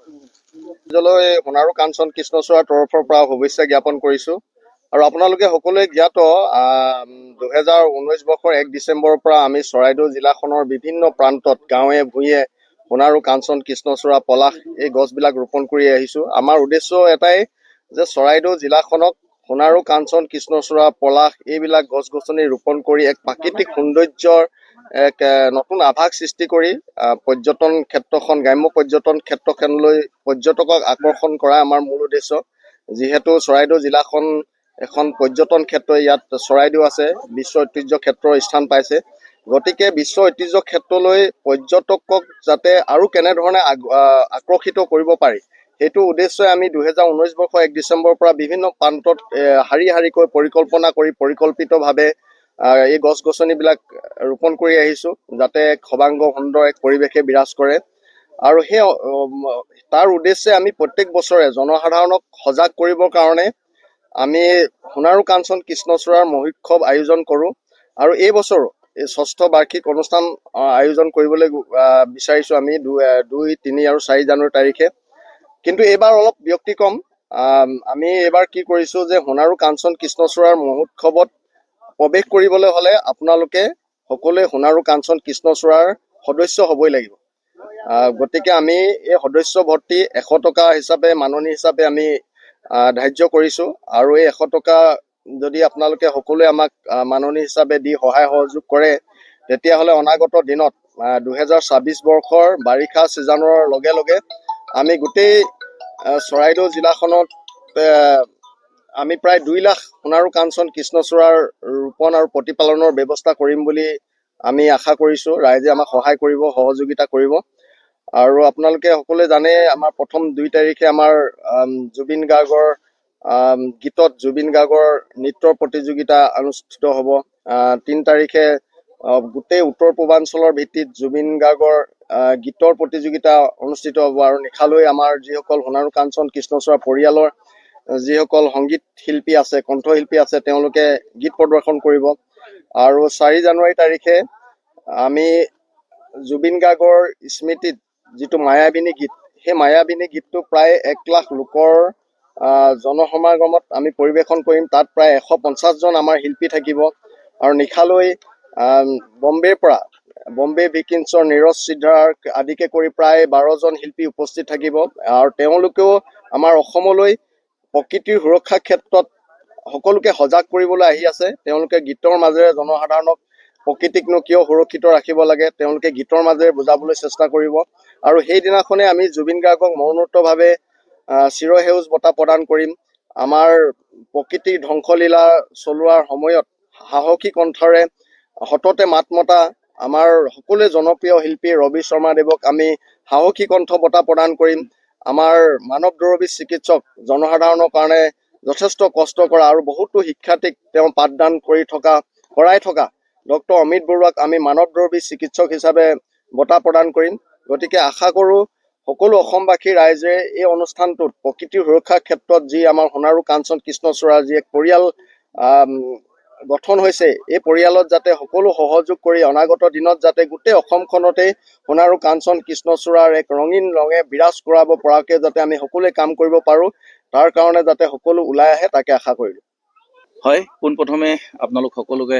ৰাজ্যলৈ সোণাৰু কাঞ্চন কৃষ্ণচূড়াৰ তৰফৰ পৰা শুভেচ্ছা জ্ঞাপন কৰিছোঁ। আৰু আপোনালোকে সকলোৱে জ্ঞাত 2019 বৰ্ষৰ 1 ডিচেম্বৰৰ পৰা আমি চৰাইদেউ জিলাখনৰ বিভিন্ন প্ৰান্তত গাঁৱে ভূঞে সোণাৰু কাঞ্চন কৃষ্ণচূড়া পলাশ এই গছবিলাক ৰোপণ কৰি আহিছোঁ। আমাৰ উদ্দেশ্য এটাই যে চৰাইদেউ জিলাখনক সোণাৰু কাঞ্চন কৃষ্ণচূড়া পলাশ এইবিলাক গছ গছনি ৰোপণ কৰি এক প্ৰাকৃতিক সৌন্দৰ্যৰ এক নতুন আভাস সৃষ্টি কৰি পৰ্যটন ক্ষেত্ৰখন গ্ৰাম্য পৰ্যটন ক্ষেত্ৰখনলৈ পৰ্যটকক আকৰ্ষণ কৰা আমাৰ মূল উদ্দেশ্য। যিহেতু চৰাইদেউ জিলাখন এখন পৰ্যটন ক্ষেত্ৰ, ইয়াত চৰাইদেউ আছে, বিশ্ব ঐতিহ্য ক্ষেত্ৰৰ স্থান পাইছে। গতিকে বিশ্ব ঐতিহ্য ক্ষেত্ৰলৈ পৰ্যটকক যাতে আৰু কেনেধৰণে আকৰ্ষিত কৰিব পাৰি সেইটো উদ্দেশ্যই আমি 2019 বৰ্ষৰ 1 ডিচেম্বৰৰ পৰা বিভিন্ন প্ৰান্তত শাৰী শাৰীকৈ পৰিকল্পনা কৰি পৰিকল্পিতভাৱে এই গছ গছনিবিলাক ৰোপণ কৰি আহিছোঁ, যাতে সৰ্বাংগ সুন্দৰ এক পৰিৱেশে বিৰাজ কৰে। আৰু সেই তাৰ উদ্দেশ্যে আমি প্ৰত্যেক বছৰে জনসাধাৰণক সজাগ কৰিবৰ কাৰণে আমি সোণাৰু কাঞ্চন কৃষ্ণচূড়াৰ মহোৎসৱ আয়োজন কৰোঁ। আৰু এই বছৰো এই 6ষ্ঠ বাৰ্ষিক অনুষ্ঠান আয়োজন কৰিবলৈ বিচাৰিছোঁ আমি 2, 3 আৰু 4 জানুৱাৰী তাৰিখে। কিন্তু এইবাৰ অলপ ব্যতিক্ৰম। আমি এইবাৰ কি কৰিছোঁ যে সোণাৰু কাঞ্চন কৃষ্ণচূড়াৰ মহোৎসৱত প্ৰৱেশ কৰিবলৈ হ'লে আপোনালোকে সকলোৱে সোণাৰু কাঞ্চন কৃষ্ণচূড়াৰ সদস্য হ'বই লাগিব। গতিকে আমি এই সদস্য ভৰ্তি 100 টকা হিচাপে মাননি হিচাপে আমি ধাৰ্য কৰিছোঁ। আৰু এই 100 টকা যদি আপোনালোকে সকলোৱে আমাক মাননি হিচাপে দি সহায় সহযোগ কৰে, তেতিয়াহ'লে অনাগত দিনত 2026 বৰ্ষৰ বাৰিষা ছিজনৰ লগে লগে আমি গোটেই চৰাইদেউ জিলাখনত আমি প্ৰায় 2 লাখ সোণাৰু কাঞ্চন কৃষ্ণচূড়াৰ ৰোপণ আৰু প্ৰতিপালনৰ ব্যৱস্থা কৰিম বুলি আমি আশা কৰিছোঁ। ৰাইজে আমাক সহায় কৰিব, সহযোগিতা কৰিব। আৰু আপোনালোকে সকলোৱে জানে আমাৰ প্ৰথম 2 তাৰিখে আমাৰ জুবিন গাৰ্গৰ জুবিন গাৰ্গৰ নৃত্যৰ প্ৰতিযোগিতা অনুষ্ঠিত হ'ব। 3 তাৰিখে গোটেই উত্তৰ পূৰ্বাঞ্চলৰ ভিত্তিত জুবিন গাৰ্গৰ গীতৰ প্ৰতিযোগিতা অনুষ্ঠিত হ'ব। আৰু নিশালৈ আমাৰ যিসকল সোণাৰু কাঞ্চন কৃষ্ণচূড়া পৰিয়ালৰ যিসকল সংগীত শিল্পী আছে, কণ্ঠশিল্পী আছে, তেওঁলোকে গীত প্ৰদৰ্শন কৰিব। আৰু 4 জানুৱাৰী তাৰিখে আমি জুবিন গাৰ্গৰ স্মৃতিত যিটো মায়াবিনী গীত, সেই মায়াবিনী গীতটো প্ৰায় 1 লাখ লোকৰ জনসমাগমত আমি পৰিৱেশন কৰিম। তাত প্ৰায় 150 জন আমাৰ শিল্পী থাকিব। আৰু নিশালৈ বম্বেৰ পৰা বম্বে ভিকিন্সৰ নীৰজ সিদ্ধাৰ আদিকে কৰি প্ৰায় 12 জন শিল্পী উপস্থিত থাকিব। আৰু তেওঁলোকেও আমাৰ অসমলৈ প্ৰকৃতিৰ সুৰক্ষাৰ ক্ষেত্ৰত সকলোকে সজাগ কৰিবলৈ আহি আছে। তেওঁলোকে গীতৰ মাজেৰে জনসাধাৰণক প্ৰকৃতিকনো কিয় সুৰক্ষিত ৰাখিব লাগে তেওঁলোকে গীতৰ মাজেৰে বুজাবলৈ চেষ্টা কৰিব। আৰু সেইদিনাখনে আমি জুবিন গাৰ্গক মৰণোত্তৰভাৱে চিৰসেউজ বঁটা প্ৰদান কৰিম। আমাৰ প্ৰকৃতিৰ ধ্বংসলীলা চলোৱাৰ সময়ত সাহসী কণ্ঠৰে সততে মাত মতা আমাৰ সকলোৱে জনপ্ৰিয় শিল্পী ৰবি শৰ্মাদেৱক আমি সাহসী কণ্ঠ বঁটা প্ৰদান কৰিম। আমাৰ মানৱ দৰবী চিকিৎসক, জনসাধাৰণৰ কাৰণে যথেষ্ট কষ্ট কৰা আৰু বহুতো শিক্ষাৰ্থীক তেওঁ পাঠদান কৰাই থকা ডক্টৰ অমিত বৰুৱাক আমি মানৱ দৰবী চিকিৎসক হিচাপে বঁটা প্ৰদান কৰিম। গতিকে আশা কৰোঁ সকলো অসমবাসী ৰাইজে এই অনুষ্ঠানটোত প্ৰকৃতিৰ সুৰক্ষাৰ ক্ষেত্ৰত যি আমাৰ সোণাৰু কাঞ্চন কৃষ্ণচূড়াৰ যি এক পৰিয়াল গঠন হৈছে, এই পৰিয়ালত যাতে সকলো সহযোগ কৰি অনাগত দিনত যাতে গোটেই অসমখনতেই সোণাৰু কাঞ্চন কৃষ্ণচূড়াৰ এক ৰঙীন ৰঙে বিৰাজ কৰাব পৰাকৈ যাতে আমি সকলোৱে কাম কৰিব পাৰোঁ, তাৰ কাৰণে যাতে সকলো ওলাই আহে তাকে আশা কৰিলোঁ। হয়, পোনপ্ৰথমে আপোনালোক সকলোকে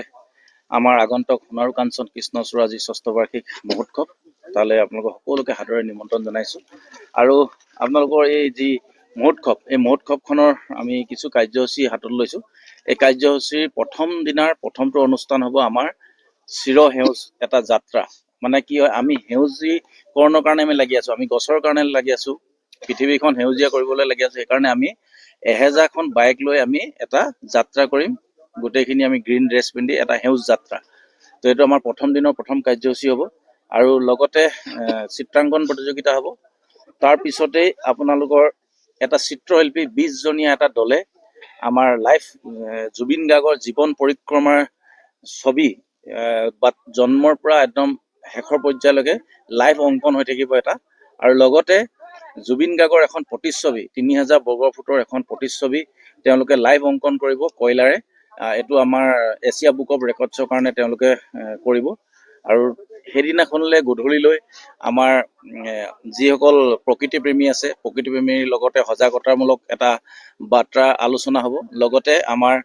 আমাৰ আগন্তুক সোণাৰু কাঞ্চন কৃষ্ণচূড়া যি 6ষ্ঠ বাৰ্ষিক মহোৎসৱ, তালৈ আপোনালোকক সকলোকে সাদৰে নিমন্ত্ৰণ জনাইছোঁ। আৰু আপোনালোকৰ এই যি মহোৎসৱ, এই মহোৎসৱখনৰ আমি কিছু কাৰ্যসূচী হাতত লৈছোঁ। এই কাৰ্যসূচীৰ প্ৰথম দিনাৰ প্ৰথমটো অনুষ্ঠান হ'ব আমাৰ চিৰসেউজ এটা যাত্ৰা। মানে কি হয়, আমি সেউজীকৰণৰ কাৰণে আমি লাগি আছোঁ, আমি গছৰ কাৰণে লাগি আছোঁ, পৃথিৱীখন সেউজীয়া কৰিবলৈ লাগি আছোঁ। সেইকাৰণে আমি 1000খন বাইক লৈ আমি এটা যাত্ৰা কৰিম, গোটেইখিনি আমি গ্ৰীণ ড্ৰেছ পিন্ধি এটা সেউজ যাত্ৰা। তো এইটো আমাৰ প্ৰথম দিনৰ প্ৰথম কাৰ্যসূচী হ'ব। আৰু লগতে চিত্ৰাংকন প্ৰতিযোগিতা হ'ব। তাৰ পিছতেই আপোনালোকৰ এটা চিত্ৰশিল্পী 20 জনীয়া এটা দলে আমাৰ জুবিন গাৰ্গৰ জীৱন পৰিক্ৰমাৰ ছবি জন্মৰ পৰা একদম শেষৰ পৰ্যায়লৈকে লাইভ অংকন হৈ থাকিব এটা। আৰু লগতে জুবিন গাৰ্গৰ এখন প্ৰতিচ্ছবি 3000 বৰ্গফুটৰ এখন প্ৰতিচ্ছবি তেওঁলোকে লাইভ অংকন কৰিব কয়লাৰে। এইটো আমাৰ এছিয়া বুক অফ ৰেকৰ্ডছৰ কাৰণে তেওঁলোকে কৰিব। আৰু সেইদিনাখনলৈ গধূলিলৈ আমাৰ যিসকল প্ৰকৃতিপ্ৰেমী আছে, প্ৰকৃতিপ্ৰেমীৰ লগতে সজাগতামূলক এটা বাৰ্তা আলোচনা হ'ব। লগতে আমাৰ